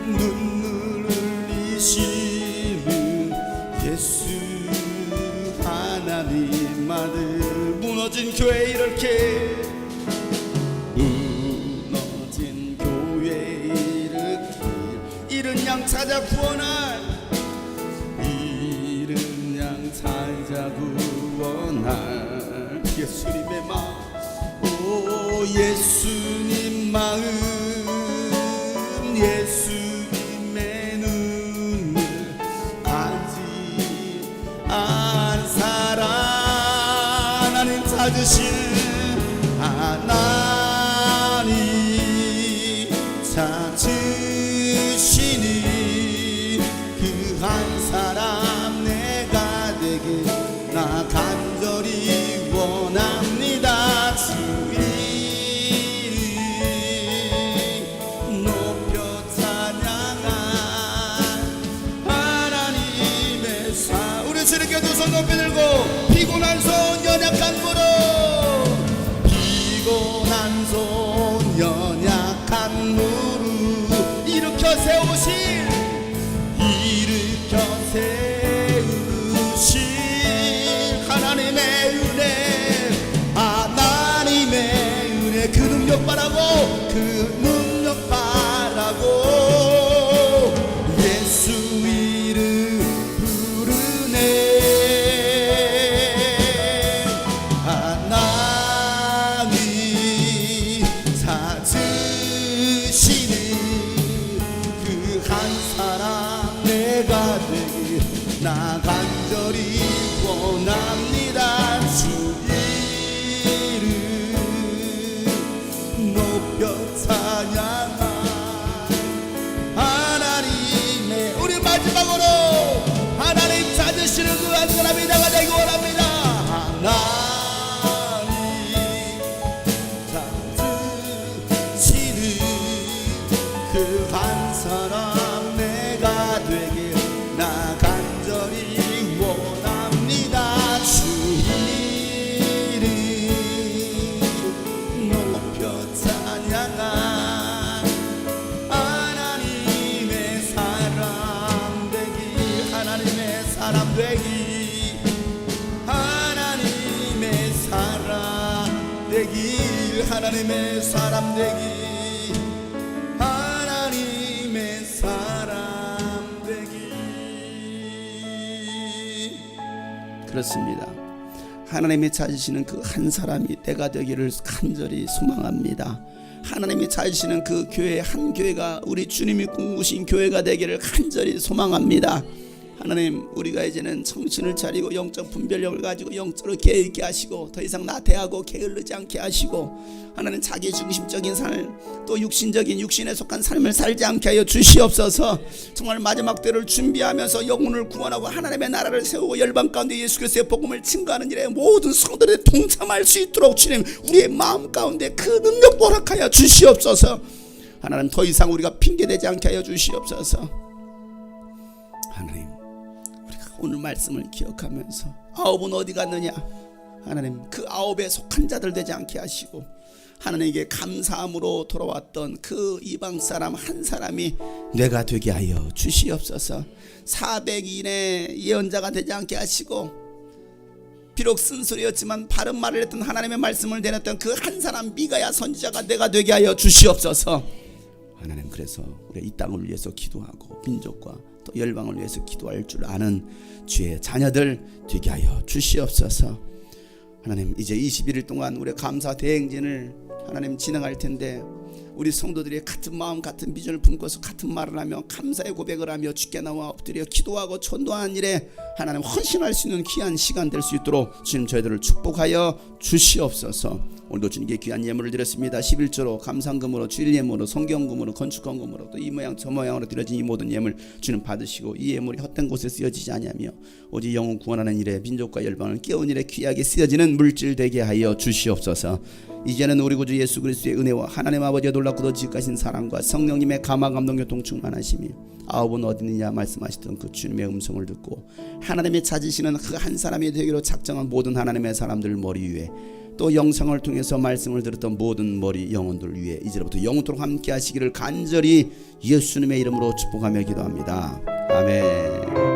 눈물을 흘리시는 예수 하나님 아들. 무너진 교회 이렇게, 무너진 교회 이렇게, 잃은 양 찾아 구원할, 잃은 양 찾아 구원할 예수님의 마음. 오 예수님 마음, 예수님의 눈을 가지 안 사람, 하나님 찾으시는, 하나님 찾으시는 그 한 사람 내가 되길 나 간절히 원합니다. 주 이름 높여 찬양하. 하나님 피곤한 손 연약한 무릎 일으켜 세우신 하나님의 은혜 그 능력 바라고 예수 이름 부르네. 하나님 찾으시는 그 한 사람 내가 되길 나 간절히 원합니다. 주 이름 높여 찬양하 하나님의 우리 마지막으로 하나님 찾으시는 그 한 사람이 내가 되기 원합니다. 하나님 찾으시는 그 한 사람 내가 되길 나 간절히 원합니다. 주 이름 높여 찬양하 하나님의 사람 되기 하나님의 사람 되기 하나님의 사람 되기 하나님의 사람 되기 하나님의 사람 되기. 그렇습니다. 하나님이 찾으시는 그 한 사람이 내가 되기를 간절히 소망합니다. 하나님이 찾으시는 그 교회 한 교회가 우리 주님이 꿈꾸신 교회가 되기를 간절히 소망합니다. 하나님, 우리가 이제는 정신을 차리고 영적 분별력을 가지고 영적으로 깨어있게 하시고 더 이상 나태하고 게을르지 않게 하시고 하나님 자기 중심적인 삶 또 육신적인 육신에 속한 삶을 살지 않게 하여 주시옵소서. 정말 마지막 때를 준비하면서 영혼을 구원하고 하나님의 나라를 세우고 열방 가운데 예수 그리스도의 복음을 증거하는 일에 모든 성도들이 동참할 수 있도록 주님 우리의 마음 가운데 그 능력 허락하여 주시옵소서. 하나님, 더 이상 우리가 핑계대지 않게 하여 주시옵소서. 하나님, 오늘 말씀을 기억하면서 아홉은 어디 갔느냐, 하나님 그 아홉에 속한 자들 되지 않게 하시고 하나님에게 감사함으로 돌아왔던 그 이방 사람 한 사람이 내가 되게 하여 주시옵소서. 400인의 예언자가 되지 않게 하시고 비록 쓴소리였지만 바른 말을 했던 하나님의 말씀을 내렸던 그 한 사람 미가야 선지자가 내가 되게 하여 주시옵소서. 하나님, 그래서 우리 이 땅을 위해서 기도하고 민족과 또 열방을 위해서 기도할 줄 아는 주의 자녀들 되게 하여 주시옵소서. 하나님, 이제 21일 동안 우리 감사 대행진을 하나님 진행할 텐데 우리 성도들이 같은 마음 같은 비전을 품고서 같은 말을 하며 감사의 고백을 하며 주께 나와 엎드려 기도하고 전도하는 일에 하나님 헌신할 수 있는 귀한 시간 될 수 있도록 주님 저희들을 축복하여 주시옵소서. 오늘도 주님께 귀한 예물을 드렸습니다. 11조로 감상금으로 주일 예물로 성경금으로 건축헌금으로 또 이 모양 저 모양으로 드려진 이 모든 예물 주님 받으시고 이 예물이 헛된 곳에 쓰여지지 아니하며 오직 영혼 구원하는 일에 민족과 열방을 깨우는 일에 귀하게 쓰여지는 물질 되게 하여 주시옵소서. 이제는 우리 구주 예수 그리스도의 은혜와 하나님 아버지의 놀랍고도 지극하신 사랑과 성령님의 감화 감동 교통 충만하심이 아홉은 어디 있느냐 말씀하시던 그 주님의 음성을 듣고 하나님이 찾으시는 그 한 사람이 되기로 작정한 모든 하나님의 사람들 머리 위에 또 영상을 통해서 말씀을 들었던 모든 머리 영혼들 위에 이제부터 영원토록 함께 하시기를 간절히 예수님의 이름으로 축복하며 기도합니다. 아멘.